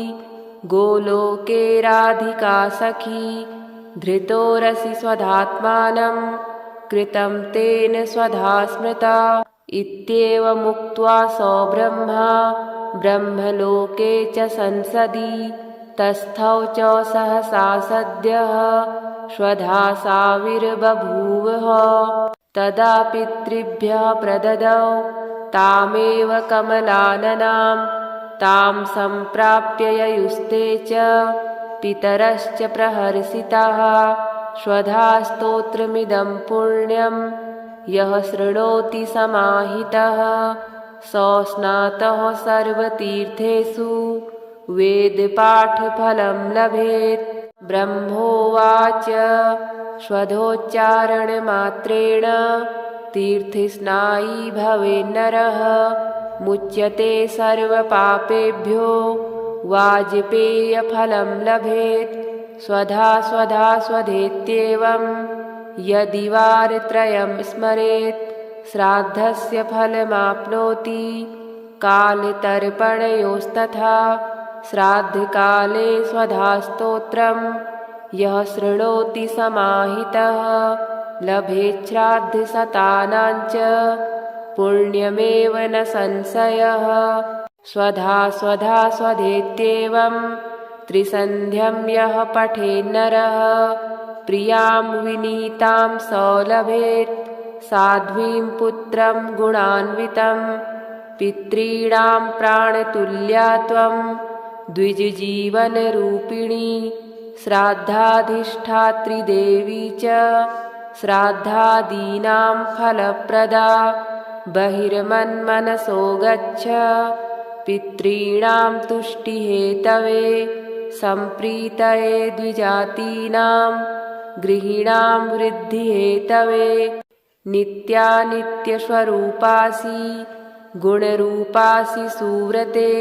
गोलोके राधिका सखी धृतोरसि स्वधात्मानं कृतं तेन स्वधा स्मृता इत्येवमुक्त्वा स ब्रह्मा ब्रह्मलोके च संसदि तस्थौ च सहसा सद्यः स्वधा साविर्बभूवः तदा पितृभ्यः प्रददौ तामेव कमलाननां तां सम्प्राप्य ययुस्ते च पितरश्च प्रहर्षिताः स्वधा स्तोत्रमिदं पुण्यं यः शृणोति समाहितः स स्नातः सर्वतीर्थेषु वेदपाठफलं लभेत् ब्रह्मोवाच स्वधोच्चारणमात्रेण तीर्थस्नायी भवेन्नरः मुच्यते सर्वपापेभ्यो वाजपेयफलं लभेत् स्वधा स्वधा स्वधेत्येवं यदि वारत्रयं स्मरेत् श्राद्धस्य फलमाप्नोति कालतर्पणयोस्तथा श्राद्धकाले स्वधास्तोत्रं यः शृणोति समाहितः लभेच्छ्राद्धशतानाञ्च पुण्यमेव न संशयः। स्वधा स्वधा स्वधेत्येवं त्रिसन्ध्यं यः पठेन्नरः प्रियां विनीतां स लभेत् साध्वीं पुत्रं गुणान्वितं। पितॄणां प्राणतुल्या त्वं द्विजजीवनरूपिणी श्राद्धाधिष्ठात्री देवी च श्राद्धादीनां फलप्रदा। बहिर्मन्मनसो गच्छ पितॄणां तुष्टिहेतवे सम्प्रीतये द्विजातीनां गृहीणां वृद्धिहेतवे। नित्यानित्यस्वरूपासि गुणरूपासि सुव्रते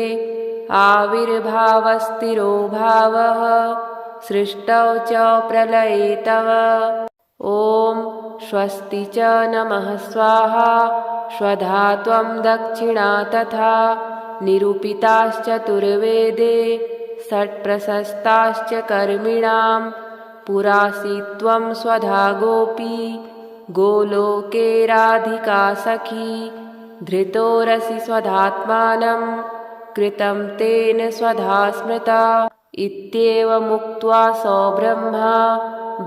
आविर्भावस्थिरो भावः सृष्टौ च प्रलये तव। ॐ स्वस्ति च नमः स्वाहा स्वधा त्वं दक्षिणा तथा निरूपिताश्चतुर्वेदे षट्प्रशस्ताश्च कर्मिणां पुरासि त्वं स्वधा गोपी गोलोके राधिका सखी। धृतोरसि स्वधात्मानं कृतं तेन स्वधा स्मृता इत्येवमुक्त्वा स ब्रह्मा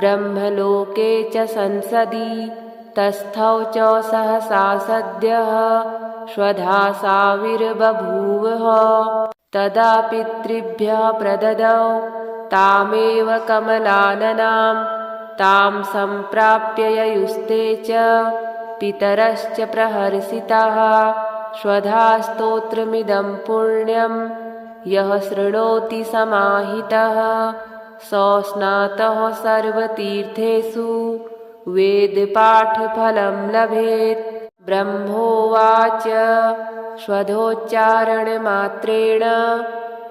ब्रह्मलोके च संसदि तस्थौ च सहसा सद्यः स्वधा साविर्बभूवः। तदा पितृभ्यः प्रददौ तामेव कमलाननां तां सम्प्राप्य ययुस्ते च पितरश्च प्रहर्षिताः। स्वधा स्तोत्रमिदं पुण्यं यः शृणोति समाहितः स स्नातः सर्वतीर्थेषु वेदपाठफलं लभेत्। ब्रह्मोवाच स्वधोच्चारणमात्रेण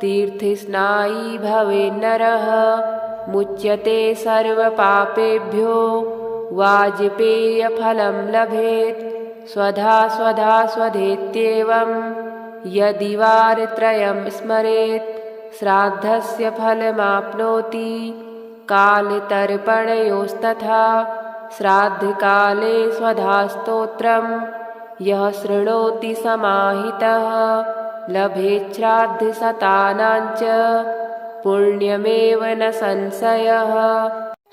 तीर्थस्नायी भवेन्नरः मुच्यते सर्वपापेभ्यो वाजपेयफलं लभेत्। स्वधा स्वधा स्वधेत्येवं यदि वारत्रयं स्मरेत् श्राद्धस्य फलमाप्नोति। कालतर्पणयोस्तथा श्राद्धकाले स्वधास्तोत्रं यः शृणोति समाहितः लभेच्छ्राद्धशतानाञ्च पुण्यमेव न संशयः।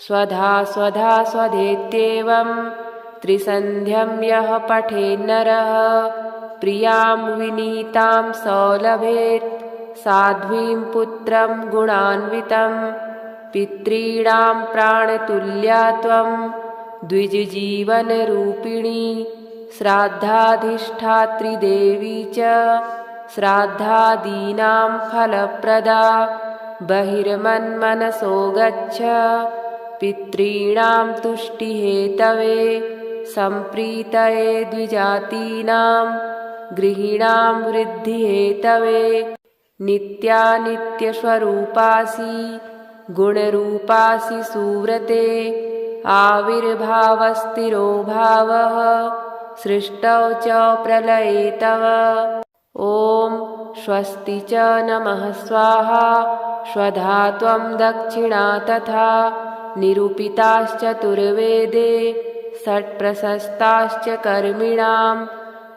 स्वधा स्वधा स्वधेत्येवं त्रिसन्ध्यं यः पठेन्नरः प्रियां विनीतां स लभेत् साध्वीं पुत्रं गुणान्वितं। पितॄणां प्राणतुल्या त्वं द्विजजीवनरूपिणी श्राद्धाधिष्ठात्री देवी च श्राद्धादीनां फलप्रदा। बहिर्मन्मनसो गच्छ पितॄणां तुष्टिहेतवे सम्प्रीतये द्विजातीनां गृहीणां वृद्धिहेतवे। नित्यानित्यस्वरूपासि गुणरूपासि सुव्रते आविर्भावस्थिरो भावः सृष्टौ च प्रलये तव। ॐ स्वस्ति च नमः स्वाहा स्वधा त्वं दक्षिणा तथा निरूपिताश्चतुर्वेदे षट्प्रशस्ताश्च कर्मिणां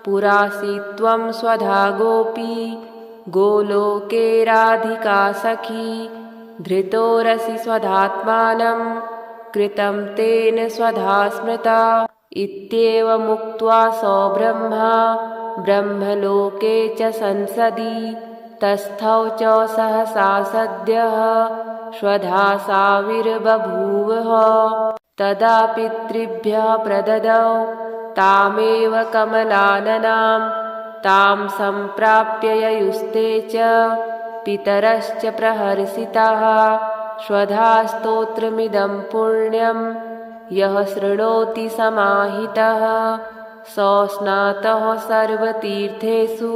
पुरासि त्वं स्वधा गोपी गोलोके राधिका सखी। धृतोरसि स्वधात्मानं कृतं तेन स्वधा स्मृता इत्येवमुक्त्वा स ब्रह्मा ब्रह्मलोके च संसदि तस्थौ च सहसा सद्यः स्वधा साविर्बभूवः। तदा पितृभ्यः प्रददौ तामेव कमलाननां तां सम्प्राप्य ययुस्ते च पितरश्च प्रहर्षिताः। स्वधा स्तोत्रमिदं पुण्यं यः शृणोति समाहितः स स्नातः सर्वतीर्थेषु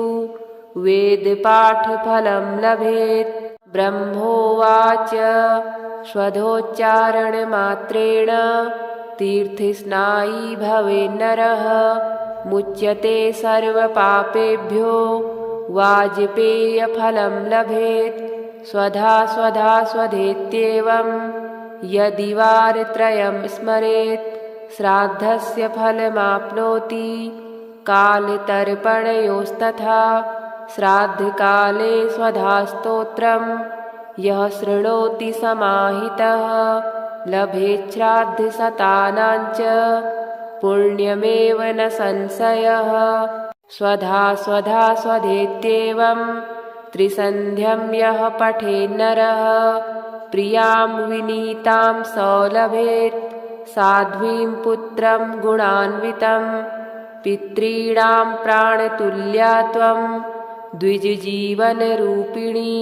वेदपाठफलं लभेत्। ब्रह्मोवाच स्वधोच्चारणमात्रेण तीर्थस्नायी भवेन्नरः मुच्यते सर्वपापेभ्यो वाजपेयफलं लभेत्। स्वधा स्वधा स्वधेत्येवं यदि वारत्रयं स्मरेत् श्राद्धस्य फलमाप्नोति। कालतर्पणयोस्तथा श्राद्धकाले स्वधास्तोत्रं यः शृणोति समाहितः लभेत् श्राद्धशतानां च पुण्यमेव न संशयः। स्वधा स्वधा स्वधेत्येवं त्रिसन्ध्यं यः पठेन्नरः प्रियां विनीतां स लभेत् साध्वीं पुत्रं गुणान्वितं। पितॄणां प्राणतुल्या त्वं द्विजजीवनरूपिणी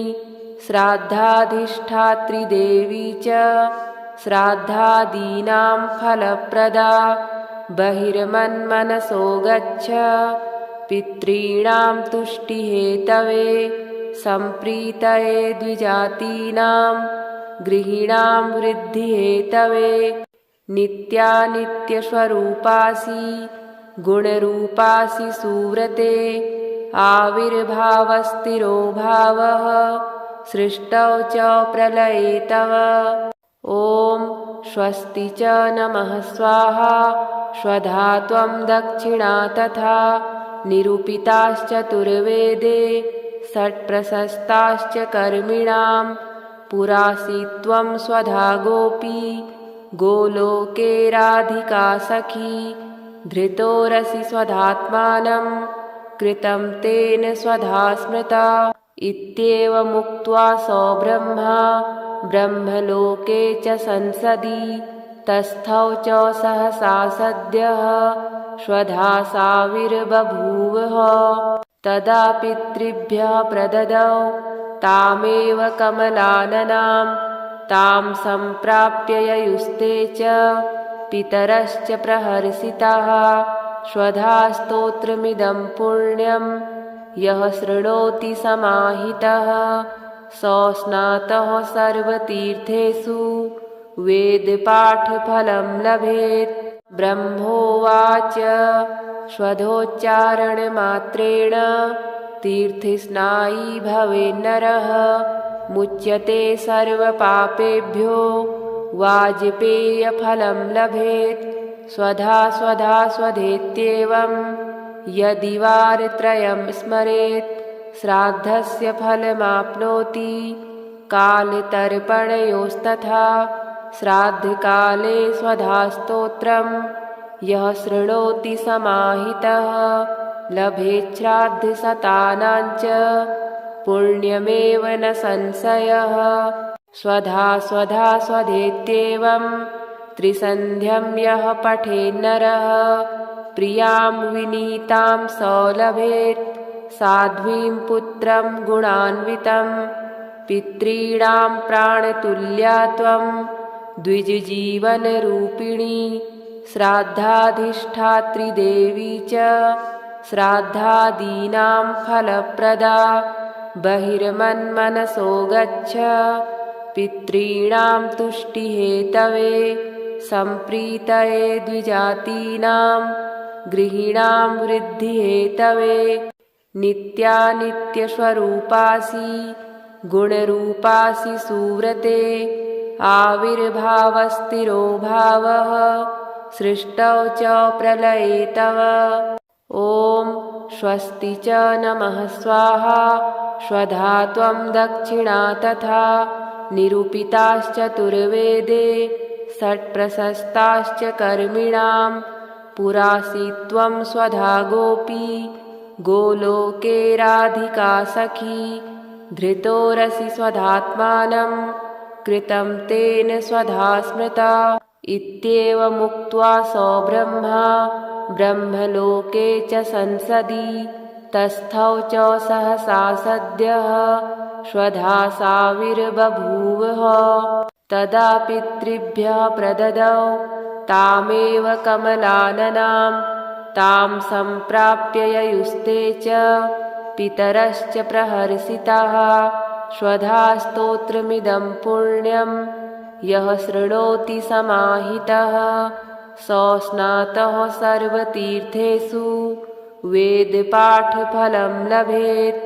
श्राद्धाधिष्ठात्री देवी च श्राद्धादीनां फलप्रदा। बहिर्मन्मनसो गच्छ पितॄणां तुष्टिहेतवे सम्प्रीतये द्विजातीनां गृहीणां वृद्धिहेतवे। नित्यानित्यस्वरूपासि गुणरूपासि सुव्रते आविर्भावस्थिरो भावः सृष्टौ च प्रलये तव। ॐ स्वस्ति च नमः स्वाहा स्वधा त्वं दक्षिणा तथा निरूपिताश्चतुर्वेदे षट्प्रशस्ताश्च कर्मिणां पुरासि त्वं स्वधा गोपी गोलोके राधिका सखी। धृतोरसि स्वधात्मानं कृतं तेन स्वधा स्मृता। इत्येवमुक्त्वा स ब्रह्मा ब्रह्मलोके च संसदि तस्थौ च सहसा सद्यः स्वधा साविर्बभूवः। तदा पितृभ्यः प्रददौ तामेव कमलाननां तां सम्प्राप्य ययुस्ते च पितरश्च प्रहर्षिताः। स्वधा स्तोत्रमिदं पुण्यं यः शृणोति समाहितः स स्नातः सर्वतीर्थेषु वेदपाठफलं लभेत्। ब्रह्मोवाच स्वधोच्चारणमात्रेण तीर्थस्नायी भवेन्नरः मुच्यते सर्वपापेभ्यो वाजपेयफलं लभेत्। स्वधा स्वधा स्वधेत्येवं यदि वारत्रयं स्मरेत् श्राद्धस्य फलमाप्नोति। कालतर्पणयोस्तथा श्राद्धकाले स्वधास्तोत्रं यः शृणोति समाहितः लभेत् श्राद्धशतानां च पुण्यमेव न संशयः। स्वधा स्वधा स्वधेत्येवं त्रिसन्ध्यं यः पठेन्नरः प्रियां विनीतां स लभेत् साध्वीं पुत्रं गुणान्वितं। पितॄणां प्राणतुल्या त्वं द्विजजीवनरूपिणी श्राद्धाधिष्ठात्री देवी च श्राद्धादीनां फलप्रदा। बहिर्मन्मनसो गच्छ पितॄणां तुष्टिहेतवे सम्प्रीतये द्विजातीनां गृहीणां वृद्धिहेतवे। नित्यानित्यस्वरूपासि गुणरूपासि सुव्रते आविर्भावस्थिरो भावः सृष्टौ च प्रलये तव। ॐ स्वस्ति च नमः स्वाहा स्वधा त्वं दक्षिणा तथा निरूपिताश्चतुर्वेदे षट्प्रशस्ताश्च कर्मिणां पुरासि त्वं स्वधा गोपी गोलोके राधिका सखी। धृतोरसि स्वधात्मानं कृतं तेन स्वधा स्मृता। इत्येवमुक्त्वा स ब्रह्मा ब्रह्मलोके च संसदि तस्थौ च सहसा सद्यः स्वधा साविर्बभूवः। तदा पितृभ्यः प्रददौ तामेव कमलाननां तां सम्प्राप्य ययुस्ते च पितरश्च प्रहर्षिताः। स्वधा स्तोत्रमिदं पुण्यं यः शृणोति समाहितः स स्नातः सर्वतीर्थेषु वेदपाठफलं लभेत्।